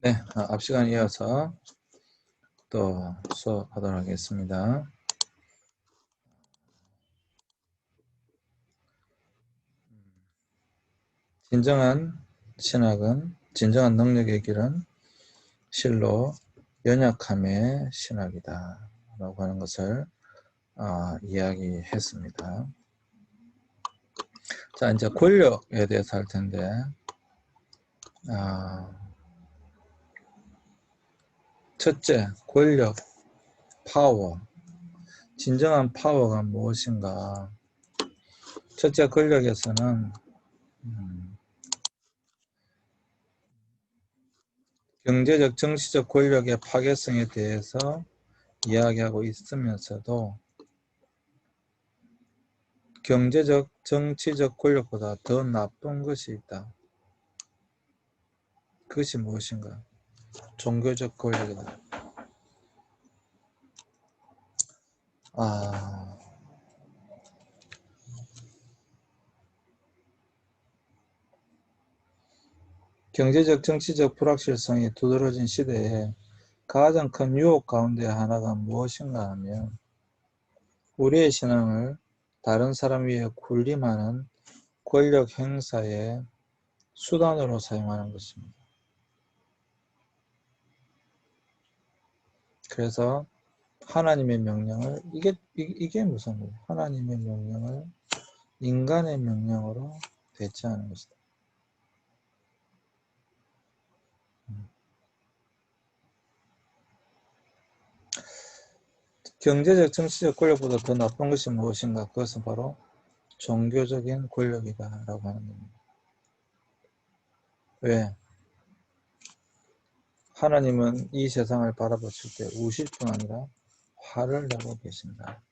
네, 앞 시간에 이어서 또 수업하도록 하겠습니다. 진정한 신학은, 진정한 능력의 길은 실로 연약함의 신학이다 라고 하는 것을 이야기했습니다. 자, 이제 권력에 대해서 할 텐데, 첫째, 권력, 파워. 진정한 파워가 무엇인가? 첫째, 권력에서는 경제적, 정치적 권력의 파괴성에 대해서 이야기하고 있으면서도 경제적, 정치적 권력보다 더 나쁜 것이 있다. 그것이 무엇인가? 종교적 권력이다. 경제적, 정치적 불확실성이 두드러진 시대에 가장 큰 유혹 가운데 하나가 무엇인가 하면 우리의 신앙을 다른 사람 위에 군림하는 권력 행사의 수단으로 사용하는 것입니다. 그래서 하나님의 명령을 이게 무슨 거예요? 하나님의 명령을 인간의 명령으로 대체하는 것이다. 경제적, 정치적 권력보다 더 나쁜 것이 무엇인가? 그것은 바로 종교적인 권력이다 라고 하는 겁니다. 왜? 하나님은 이 세상을 바라보실 때 우실 뿐 아니라 화를 내고 계신다.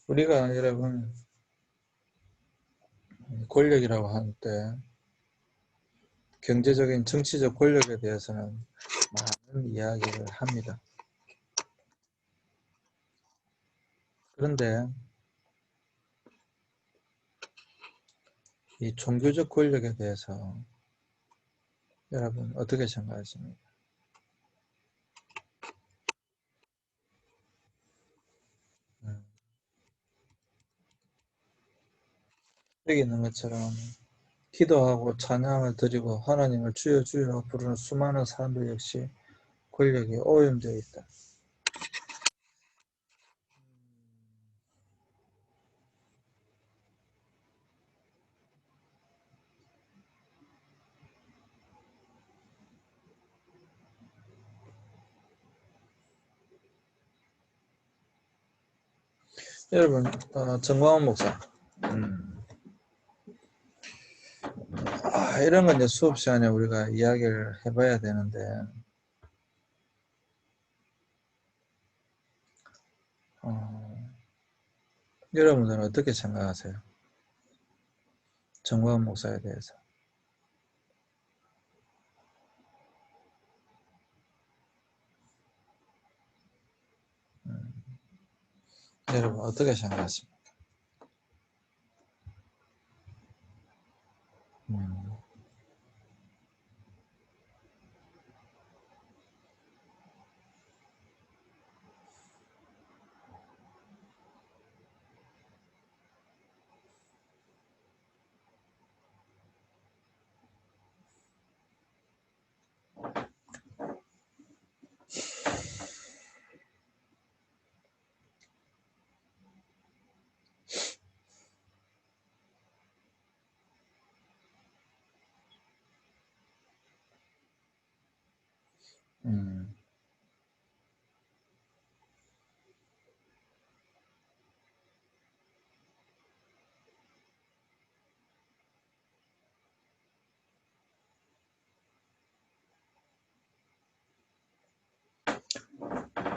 우리가 여러분 권력이라고 할 때 경제적인 정치적 권력에 대해서는 많은 이야기를 합니다. 그런데 이 종교적 권력에 대해서 여러분 어떻게 생각하십니까? 여기 있는 것처럼 기도하고 찬양을 드리고 하나님을 주여 주여 부르는 수많은 사람들 역시 권력이 오염되어 있다. 여러분 정광훈 목사 이런 건 이제 수업 시간에 우리가 이야기를 해봐야 되는데 여러분들은 어떻게 생각하세요? 정광훈 목사에 대해서. 여러분 어떻게 생각하십니까?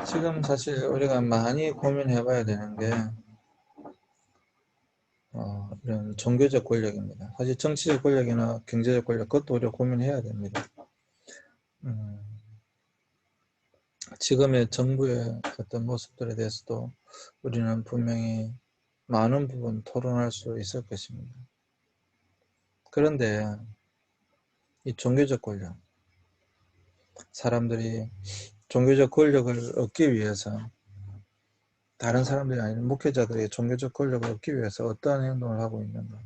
지금 사실 우리가 많이 고민해 봐야 되는 게 이런 종교적 권력입니다. 사실 정치적 권력이나 경제적 권력, 그것도 우리가 고민해야 됩니다. 지금의 정부의 어떤 모습들에 대해서도 우리는 분명히 많은 부분 토론할 수 있을 것입니다. 그런데 이 종교적 권력, 사람들이 종교적 권력을 얻기 위해서, 다른 사람들이 아닌 목회자들이 종교적 권력을 얻기 위해서 어떠한 행동을 하고 있는가,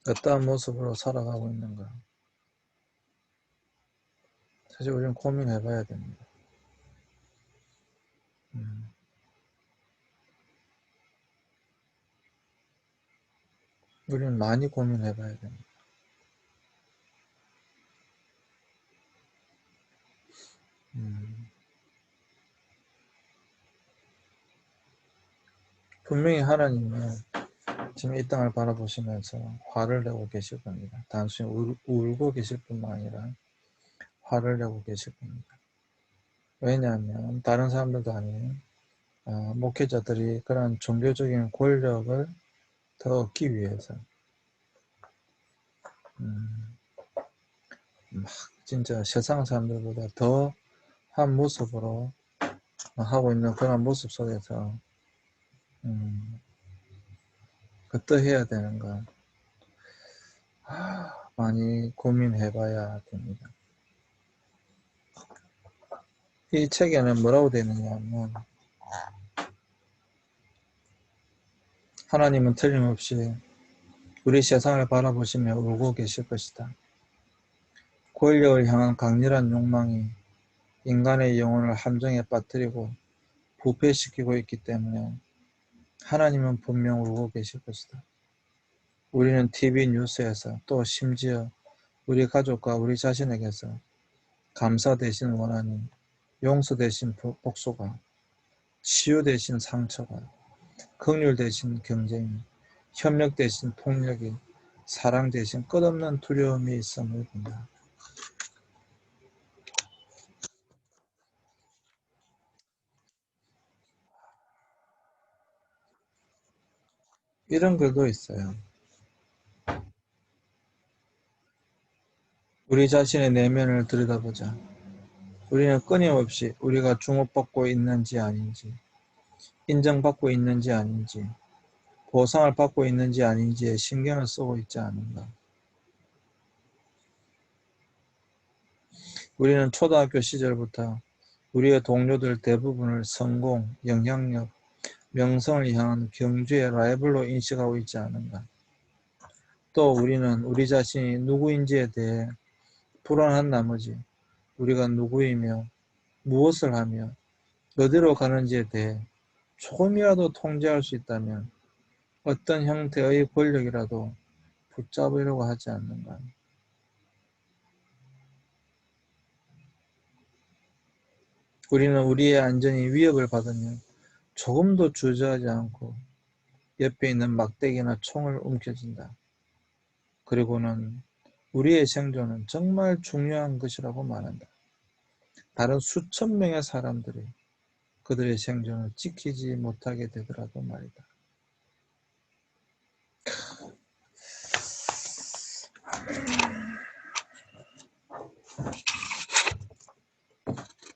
어떠한 모습으로 살아가고 있는가, 사실 우리는 고민해 봐야 됩니다. 우리는 많이 고민해 봐야 됩니다. 분명히 하나님은 지금 이 땅을 바라보시면서 화를 내고 계실 겁니다. 단순히 울고 계실 뿐만 아니라 화를 내고 계실 겁니다. 왜냐하면 다른 사람들도 아닌 목회자들이 그런 종교적인 권력을 더 얻기 위해서 막 진짜 세상 사람들보다 더한 모습으로 하고 있는 그런 모습 속에서 어떠해야 되는가 많이 고민해 봐야 됩니다. 이 책에는 뭐라고 되어 있느냐면, 하나님은 틀림없이 우리 세상을 바라보시며 울고 계실 것이다. 권력을 향한 강렬한 욕망이 인간의 영혼을 함정에 빠뜨리고 부패시키고 있기 때문에 하나님은 분명 울고 계실 것이다. 우리는 TV 뉴스에서, 또 심지어 우리 가족과 우리 자신에게서 감사 대신 원한이, 용서 대신 복수가, 치유 대신 상처가, 긍휼 대신 경쟁이, 협력 대신 폭력이, 사랑 대신 끝없는 두려움이 있음을 본다. 이런 글도 있어요. 우리 자신의 내면을 들여다보자. 우리는 끊임없이 우리가 주목받고 있는지 아닌지, 인정받고 있는지 아닌지, 보상을 받고 있는지 아닌지에 신경을 쓰고 있지 않은가. 우리는 초등학교 시절부터 우리의 동료들 대부분을 성공, 영향력, 명성을 향한 경주의 라이벌로 인식하고 있지 않은가. 또 우리는 우리 자신이 누구인지에 대해 불안한 나머지 우리가 누구이며 무엇을 하며 어디로 가는지에 대해 조금이라도 통제할 수 있다면 어떤 형태의 권력이라도 붙잡으려고 하지 않는가. 우리는 우리의 안전이 위협을 받으면 조금도 주저하지 않고 옆에 있는 막대기나 총을 움켜쥔다. 그리고는 우리의 생존은 정말 중요한 것이라고 말한다. 다른 수천 명의 사람들이 그들의 생존을 지키지 못하게 되더라도 말이다.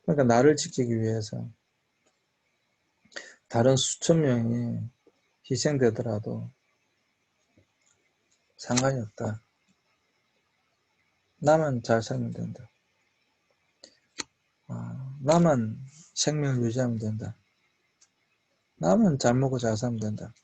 그러니까 나를 지키기 위해서 다른 수천 명이 희생되더라도 상관이 없다. 나만 잘 살면 된다. 나만 생명을 유지하면 된다. 나만 잘 먹고 잘 살면 된다.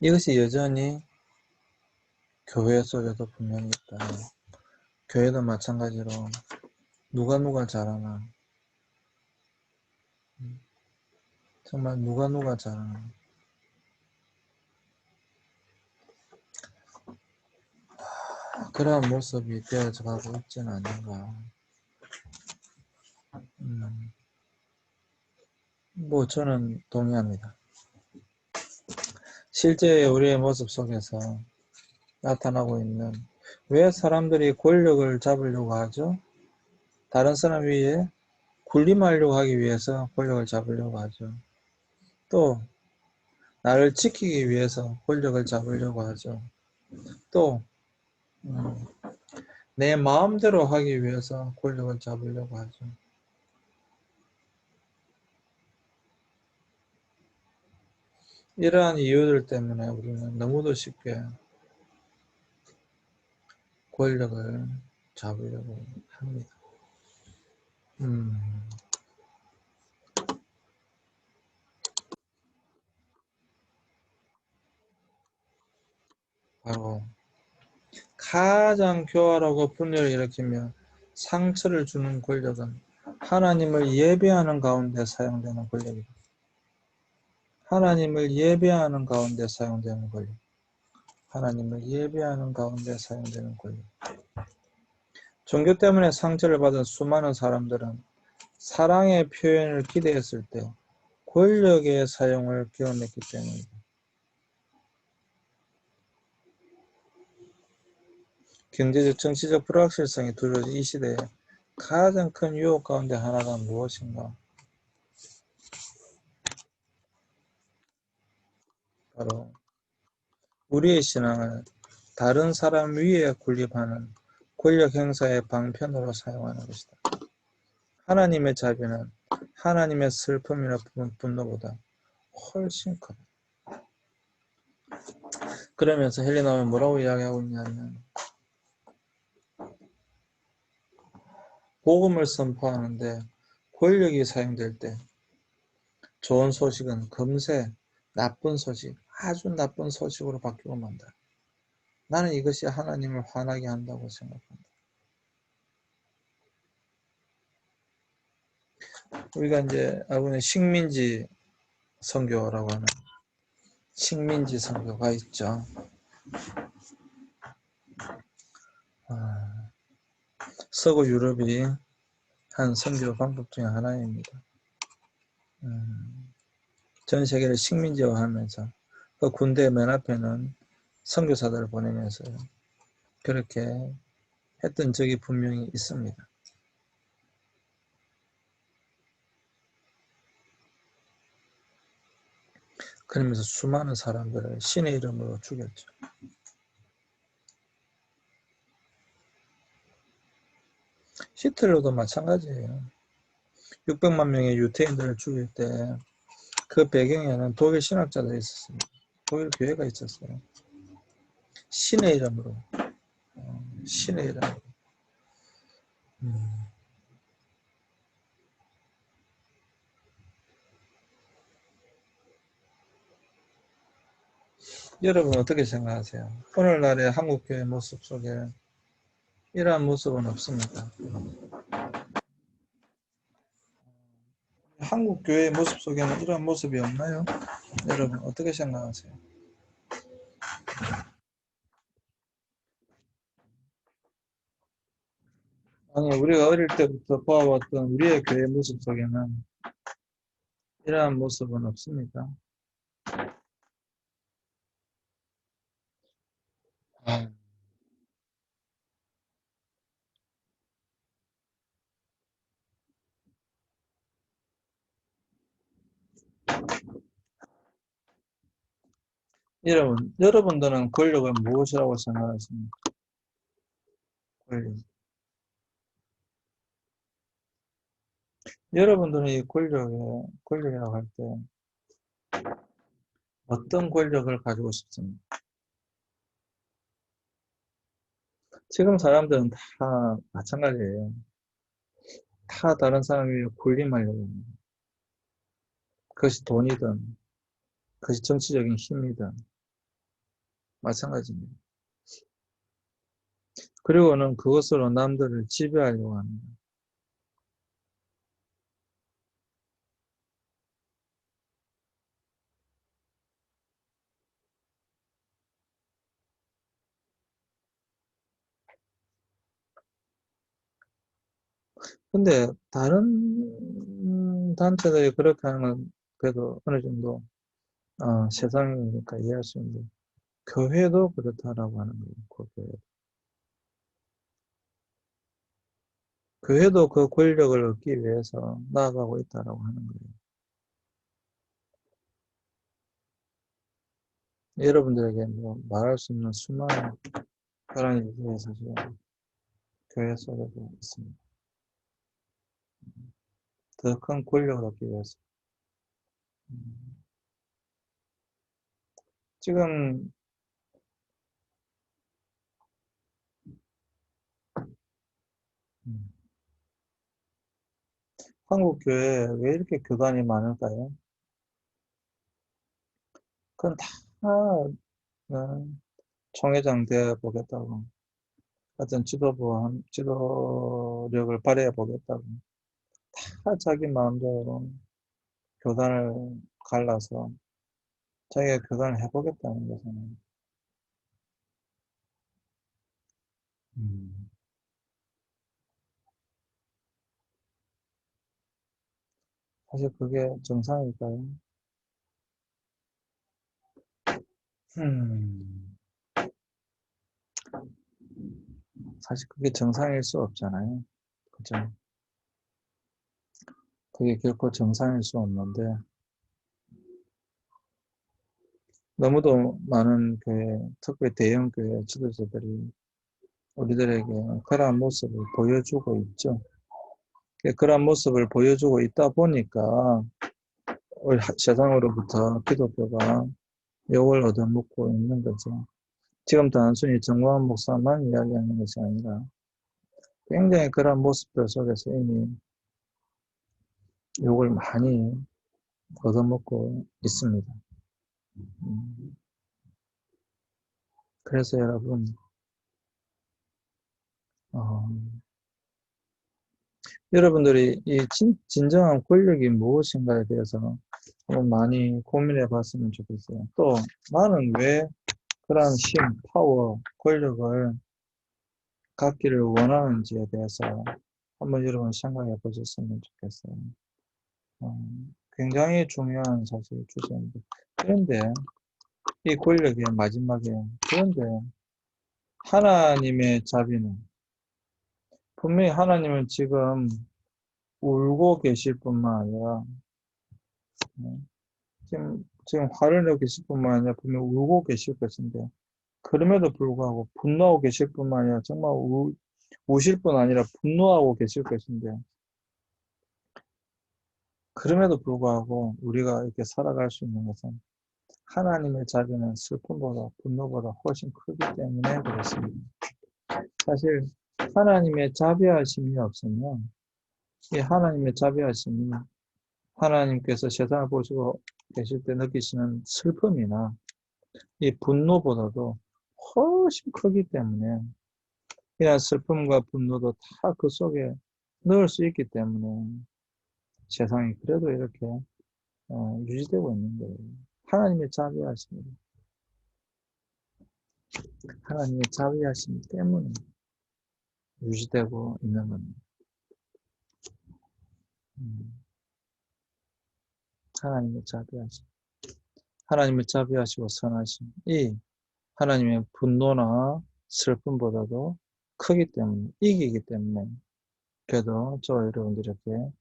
이것이 여전히 교회 속에도 분명히 있다. 교회도 마찬가지로 누가 잘하나, 정말 누가 잘하나, 그러한 모습이 되어져 가고 있지는 않는가. 뭐 저는 동의합니다. 실제 우리의 모습 속에서 나타나고 있는 왜 사람들이 권력을 잡으려고 하죠? 다른 사람 위에 군림하려고 하기 위해서 권력을 잡으려고 하죠. 또 나를 지키기 위해서 권력을 잡으려고 하죠. 또 내 마음대로 하기 위해서 권력을 잡으려고 하죠. 이러한 이유들 때문에 우리는 너무도 쉽게 권력을 잡으려고 합니다. 바로 가장 교활하고 분열을 일으키며 상처를 주는 권력은 하나님을 예배하는 가운데 사용되는 권력이다. 하나님을 예배하는 가운데 사용되는 권력. 하나님을 예배하는 가운데 사용되는 권력. 종교 때문에 상처를 받은 수많은 사람들은 사랑의 표현을 기대했을 때 권력의 사용을 경험했기 때문이다. 경제적, 정치적 불확실성이 두려워진 이 시대에 가장 큰 유혹 가운데 하나가 무엇인가? 바로 우리의 신앙을 다른 사람 위에 군립하는 권력 행사의 방편으로 사용하는 것이다. 하나님의 자비는 하나님의 슬픔이나 분노보다 훨씬 크다. 그러면서 헬레나는 뭐라고 이야기하고 있냐면 복음을 선포하는데 권력이 사용될 때 좋은 소식은 금세 나쁜 소식, 아주 나쁜 소식으로 바뀌고 만다. 나는 이것이 하나님을 화나게 한다고 생각한다. 우리가 이제 알고 식민지 선교라고 하는 식민지 선교가 있죠. 서구 유럽이 한 선교 방법 중에 하나입니다. 전 세계를 식민지화하면서 그 군대 맨 앞에는 선교사들을 보내면서 그렇게 했던 적이 분명히 있습니다. 그러면서 수많은 사람들을 신의 이름으로 죽였죠. 히틀러도 마찬가지예요. 600만 명의 유태인들을 죽일 때 그 배경에는 독일 신학자들이 있었습니다. 독일 교회가 있었어요. 신의 이름으로. 신의 이름으로. 여러분 어떻게 생각하세요? 오늘날의 한국교회 모습 속에 이러한 모습은 없습니다. 한국교회의 모습 속에는 이러한 모습이 없나요? 여러분 어떻게 생각하세요? 아니, 우리가 어릴 때부터 보아왔던 우리의 교회 모습 속에는 이러한 모습은 없습니다. 여러분들은 권력은 무엇이라고 생각하십니까? 권력. 여러분들은 이 권력이라고 할 때 어떤 권력을 가지고 싶습니까? 지금 사람들은 다 마찬가지예요. 다 다른 사람 위에 군림하려고 합니다. 그것이 돈이든, 그것이 정치적인 힘이든, 마찬가지입니다. 그리고는 그것으로 남들을 지배하려고 합니다. 근데 다른 단체들이 그렇게 하는 건 그래도 어느 정도 세상이니까 이해할 수 있는데 교회도 그렇다라고 하는 거예요. 그 교회. 교회도 그 권력을 얻기 위해서 나아가고 있다라고 하는 거예요. 여러분들에게 뭐 말할 수 없는 수많은 그런 일들이 사실 교회 속에도 있습니다. 더 큰 권력을 얻기 위해서. 음, 지금 음, 한국 교회에 왜 이렇게 교단이 많을까요? 그건 다 어, 총회장 되어 보겠다고, 어떤 지도력을 발휘해 보겠다고, 다 자기 마음대로 교단을 갈라서 자기가 교단을 해보겠다는 거잖아요. 음, 사실 그게 정상일까요? 음, 사실 그게 정상일 수 없잖아요. 그죠? 그게 결코 정상일 수 없는데, 너무도 많은 교회, 특히 대형 교회 지도자들이 우리들에게 그러한 모습을 보여주고 있죠. 그러한 모습을 보여주고 있다 보니까 세상으로부터 기독교가 욕을 얻어먹고 있는 거죠. 지금 단순히 정광훈 목사만 이야기하는 것이 아니라 굉장히 그런 모습들 속에서 이미 욕을 많이 얻어먹고 있습니다. 음, 그래서 여러분, 어, 여러분들이 이 진정한 권력이 무엇인가에 대해서 한번 많이 고민해 봤으면 좋겠어요. 또 나는 왜 그러한 힘, 파워, 권력을 갖기를 원하는지에 대해서 한번 여러분 생각해 보셨으면 좋겠어요. 어, 굉장히 중요한 사실 주제인데. 그런데 이 권력의 마지막에, 그런데 하나님의 자비는, 분명히 하나님은 지금 울고 계실 뿐만 아니라, 어, 지금 화를 내고 계실 뿐만 아니라 분명히 울고 계실 것인데, 그럼에도 불구하고 분노하고 계실 뿐만 아니라 정말 우실 뿐 아니라 분노하고 계실 것인데, 그럼에도 불구하고 우리가 이렇게 살아갈 수 있는 것은 하나님의 자비는 슬픔보다 분노보다 훨씬 크기 때문에 그렇습니다. 사실 하나님의 자비하심이 없으면, 이 하나님의 자비하심이 하나님께서 세상을 보시고 계실 때 느끼시는 슬픔이나 이 분노보다도 훨씬 크기 때문에, 이런 슬픔과 분노도 다 그 속에 넣을 수 있기 때문에 세상이 그래도 이렇게 유지되고 있는 거예요. 하나님의 자비하심, 하나님의 자비하심 때문에 유지되고 있는 겁니다. 음, 하나님의 자비하심, 하나님의 자비하시고 선하심, 이 하나님의 분노나 슬픔보다도 크기 때문에, 이기기 때문에 그래도 저 여러분들 이렇게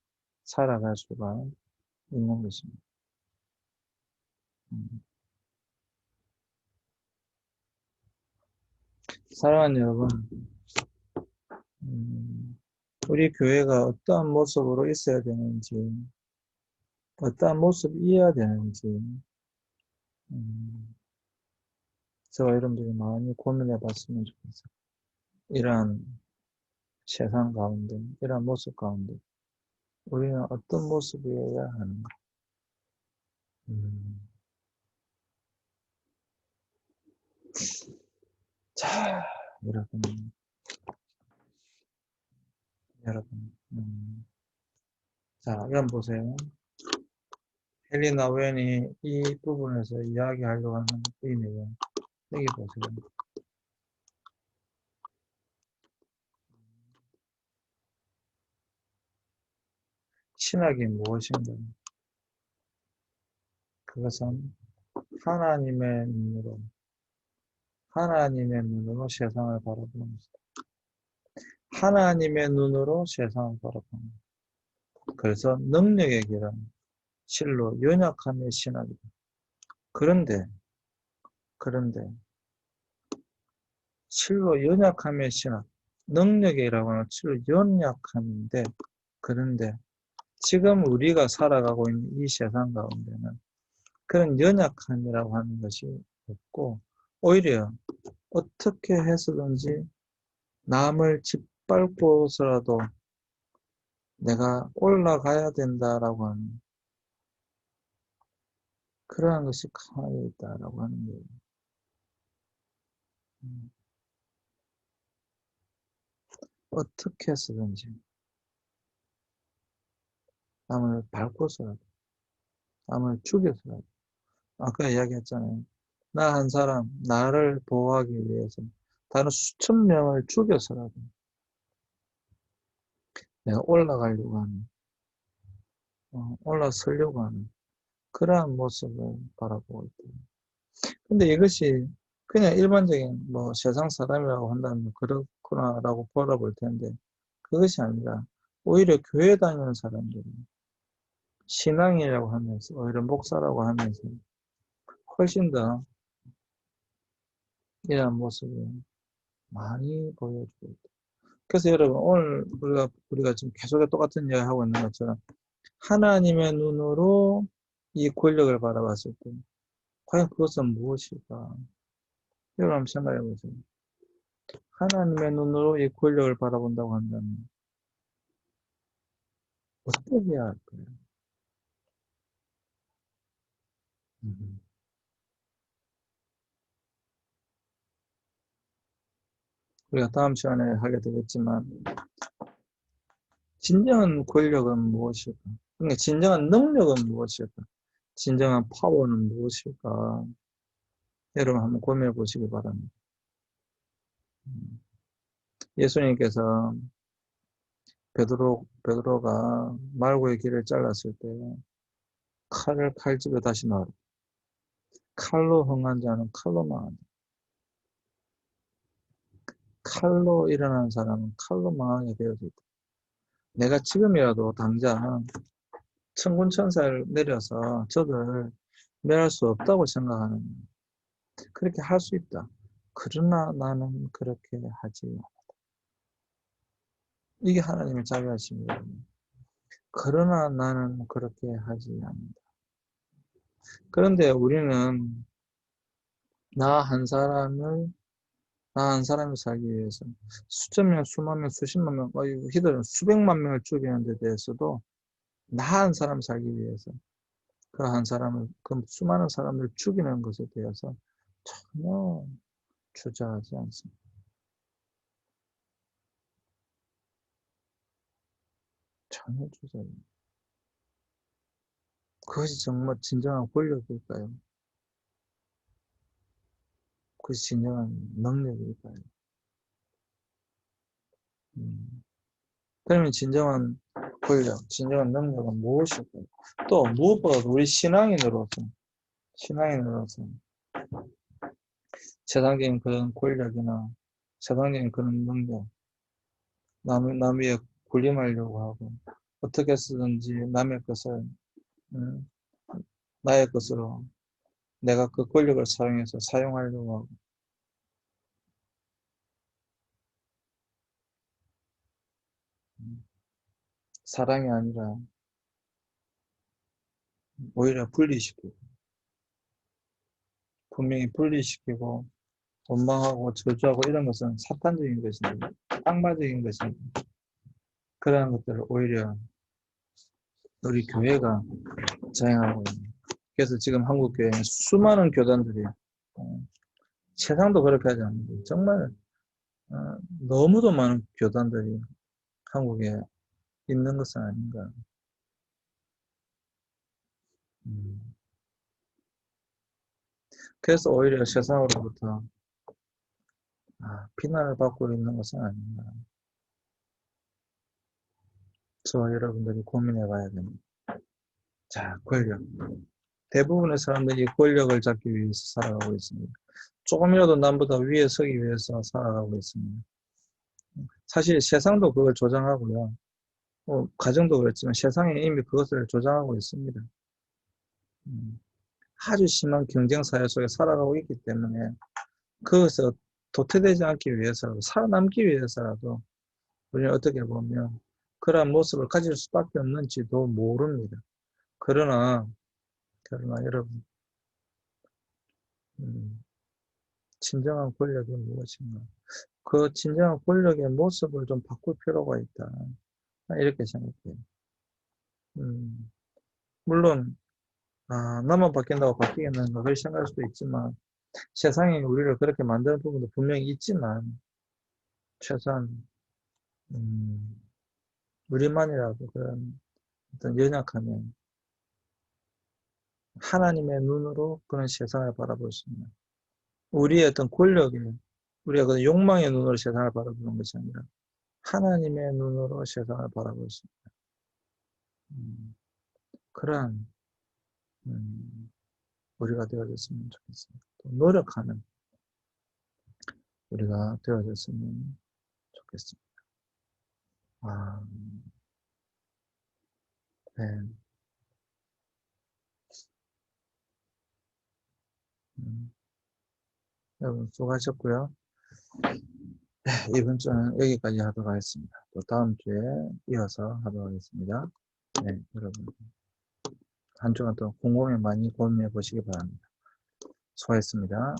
살아갈 수가 있는 것입니다. 음, 사랑하는 여러분, 우리 교회가 어떠한 모습으로 있어야 되는지, 어떠한 모습이어야 되는지, 음, 저와 여러분들이 많이 고민해 봤으면 좋겠어요. 이러한 세상 가운데, 이러한 모습 가운데, 우리는 어떤 모습이어야 하는가? 음, 자, 여러분, 자, 이건 보세요. 헬리나 웬이 이 부분에서 이야기하려고 하는 이 내용, 여기 보세요. 신학이 무엇인가? 그것은 하나님의 눈으로, 하나님의 눈으로 세상을 바라보는 것이다. 하나님의 눈으로 세상을 바라봅니다. 그래서 능력의 길은 실로 연약함의 신학이다. 그런데 실로 연약함의 신학, 능력이라고 하는 실로 연약함인데, 그런데 지금 우리가 살아가고 있는 이 세상 가운데는 그런 연약함이라고 하는 것이 없고, 오히려 어떻게 해서든지 남을 짓밟고서라도 내가 올라가야 된다라고 하는 그러한 것이 강하게 있다라고 하는 거예요. 어떻게 해서든지 남을 밟고서라도, 남을 죽여서라도. 아까 이야기했잖아요. 나 한 사람, 나를 보호하기 위해서 다른 수천 명을 죽여서라도 내가 올라가려고 하는, 올라서려고 하는 그러한 모습을 바라보고 있다. 근데 이것이 그냥 일반적인 뭐 세상 사람이라고 한다면 그렇구나라고 바라볼 텐데, 그것이 아니라 오히려 교회 다니는 사람들이 신앙이라고 하면서, 오히려 목사라고 하면서 훨씬 더 이러한 모습을 많이 보여주고 있다. 그래서 여러분, 오늘 우리가 지금 계속 똑같은 이야기 하고 있는 것처럼 하나님의 눈으로 이 권력을 바라봤을 때 과연 그것은 무엇일까? 여러분 한번 생각해 보세요. 하나님의 눈으로 이 권력을 바라본다고 한다면 어떻게 해야 할까요? 우리가 다음 시간에 하게 되겠지만, 진정한 권력은 무엇일까? 그러니까 진정한 능력은 무엇일까? 진정한 파워는 무엇일까? 여러분 한번 고민해 보시기 바랍니다. 예수님께서 베드로가 말고의 길을 잘랐을 때 칼집에 다시 넣어라. 칼로 흥한 자는 칼로 망한다. 칼로 일어나는 사람은 칼로 망하게 되어져 있다. 내가 지금이라도 당장 천군천사를 내려서 저들을 멸할 수 없다고 생각하는, 그렇게 할 수 있다. 그러나 나는 그렇게 하지 않아. 이게 하나님의 자비하심이거든요. 그러나 나는 그렇게 하지 않는다. 그런데 우리는 나 한 사람이 살기 위해서 수천 명, 수만 명, 수십만 명, 히들은 수백만 명을 죽이는 데 대해서도 나 한 사람 살기 위해서 그 한 사람을, 그 수많은 사람을 죽이는 것에 대해서 전혀 주저하지 않습니다. 전혀 주저하지 않습니다. 그것이 정말 진정한 권력일까요? 그것이 진정한 능력일까요? 그러면 진정한 권력, 진정한 능력은 무엇일까요? 또 무엇보다도 우리 신앙인으로서 세상적인 그런 권력이나 세상적인 그런 능력, 남 위에 군림하려고 하고 어떻게 해서든지 남의 것을 음, 나의 것으로 내가 그 권력을 사용해서 사용하려고 하고, 사랑이 아니라 오히려 분리시키고, 분명히 분리시키고 원망하고 저주하고 이런 것은 사탄적인 것인데, 악마적인 것인데, 그러한 것들을 오히려 우리 교회가 자행하고 있는. 그래서 지금 한국 교회에 수많은 교단들이, 세상도 그렇게 하지 않는데 정말 너무도 많은 교단들이 한국에 있는 것은 아닌가. 그래서 오히려 세상으로부터 비난을 받고 있는 것은 아닌가. 저와 여러분들이 고민해 봐야 됩니다. 자, 권력. 대부분의 사람들이 권력을 잡기 위해서 살아가고 있습니다. 조금이라도 남보다 위에 서기 위해서 살아가고 있습니다. 사실 세상도 그걸 조장하고요. 가정도 그렇지만 세상에 이미 그것을 조장하고 있습니다. 음, 아주 심한 경쟁 사회 속에 살아가고 있기 때문에 그것을 도태되지 않기 위해서라도, 살아남기 위해서라도 우리는 어떻게 보면 그러한 모습을 가질 수밖에 없는지도 모릅니다. 그러나 여러분, 진정한 권력이 무엇인가? 그 진정한 권력의 모습을 좀 바꿀 필요가 있다. 이렇게 생각해요. 음, 물론, 나만 바뀐다고 바뀌겠는가, 그렇게 생각할 수도 있지만, 세상이 우리를 그렇게 만드는 부분도 분명히 있지만, 최소한, 음, 우리만이라도 그런 어떤 연약함에 하나님의 눈으로 그런 세상을 바라볼 수 있는, 우리의 어떤 권력에, 우리가 그 욕망의 눈으로 세상을 바라보는 것이 아니라, 하나님의 눈으로 세상을 바라볼 수 있는, 그러한, 음, 우리가 되어졌으면 좋겠습니다. 또 노력하는 우리가 되어졌으면 좋겠습니다. 아, 네. 음, 여러분 수고하셨고요. 이번 주는 여기까지 하도록 하겠습니다. 또 다음 주에 이어서 하도록 하겠습니다. 네, 여러분 한 주간 또 곰곰이 많이 고민해 보시기 바랍니다. 수고하셨습니다.